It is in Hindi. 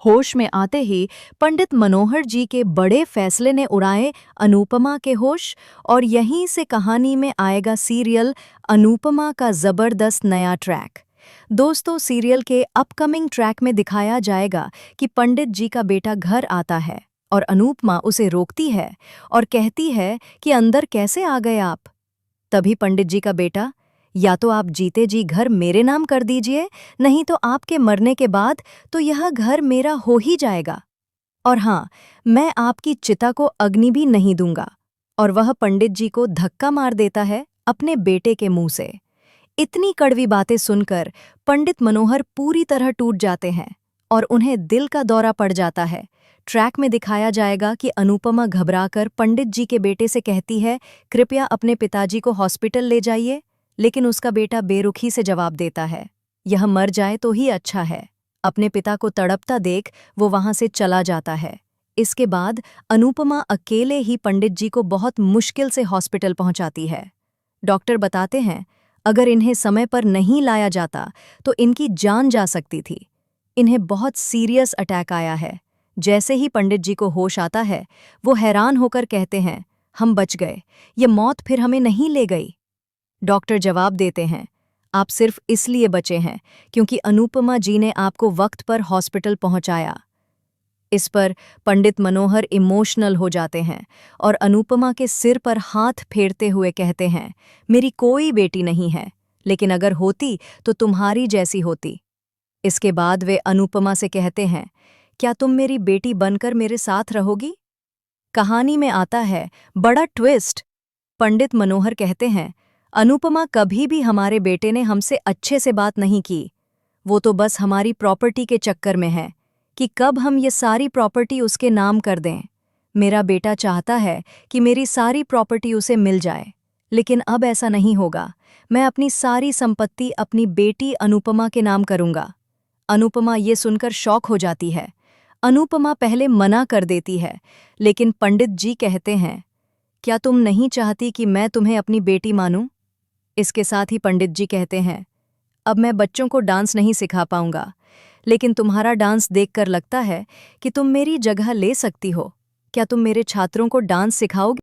होश में आते ही पंडित मनोहर जी के बड़े फैसले ने उड़ाए अनुपमा के होश। और यहीं से कहानी में आएगा सीरियल अनुपमा का जबरदस्त नया ट्रैक। दोस्तों, सीरियल के अपकमिंग ट्रैक में दिखाया जाएगा कि पंडित जी का बेटा घर आता है और अनुपमा उसे रोकती है और कहती है कि अंदर कैसे आ गए आप। तभी पंडित जी का बेटा, या तो आप जीते जी घर मेरे नाम कर दीजिए, नहीं तो आपके मरने के बाद तो यह घर मेरा हो ही जाएगा। और हाँ, मैं आपकी चिता को अग्नि भी नहीं दूंगा। और वह पंडित जी को धक्का मार देता है अपने बेटे के मुंह से। इतनी कड़वी बातें सुनकर पंडित मनोहर पूरी तरह टूट जाते हैं और उन्हें दिल का दौरा पड़ जाता है। ट्रैक में दिखाया जाएगा कि अनुपमा घबराकर पंडित जी के बेटे से कहती है, कृपया अपने पिताजी को हॉस्पिटल ले जाइए। लेकिन उसका बेटा बेरुखी से जवाब देता है, यह मर जाए तो ही अच्छा है। अपने पिता को तड़पता देख वो वहां से चला जाता है। इसके बाद अनुपमा अकेले ही पंडित जी को बहुत मुश्किल से हॉस्पिटल पहुंचाती है। डॉक्टर बताते हैं, अगर इन्हें समय पर नहीं लाया जाता तो इनकी जान जा सकती थी। इन्हें बहुत सीरियस अटैक आया है। जैसे ही पंडित जी को होश आता है, वो हैरान होकर कहते हैं, हम बच गए, ये मौत फिर हमें नहीं ले गई। डॉक्टर जवाब देते हैं, आप सिर्फ इसलिए बचे हैं क्योंकि अनुपमा जी ने आपको वक्त पर हॉस्पिटल पहुंचाया। इस पर पंडित मनोहर इमोशनल हो जाते हैं और अनुपमा के सिर पर हाथ फेरते हुए कहते हैं, मेरी कोई बेटी नहीं है, लेकिन अगर होती तो तुम्हारी जैसी होती। इसके बाद वे अनुपमा से कहते हैं, क्या तुम मेरी बेटी बनकर मेरे साथ रहोगी? कहानी में आता है बड़ा ट्विस्ट। पंडित मनोहर कहते हैं, अनुपमा कभी भी हमारे बेटे ने हमसे अच्छे से बात नहीं की। वो तो बस हमारी प्रॉपर्टी के चक्कर में है कि कब हम ये सारी प्रॉपर्टी उसके नाम कर दें। मेरा बेटा चाहता है कि मेरी सारी प्रॉपर्टी उसे मिल जाए, लेकिन अब ऐसा नहीं होगा। मैं अपनी सारी संपत्ति अपनी बेटी अनुपमा के नाम करूंगा। अनुपमा ये सुनकर शॉक हो जाती है। अनुपमा पहले मना कर देती है, लेकिन पंडित जी कहते हैं, क्या तुम नहीं चाहती कि मैं तुम्हें अपनी बेटी मानूं? इसके साथ ही पंडित जी कहते हैं, अब मैं बच्चों को डांस नहीं सिखा पाऊंगा, लेकिन तुम्हारा डांस देखकर लगता है कि तुम मेरी जगह ले सकती हो। क्या तुम मेरे छात्रों को डांस सिखाओगे?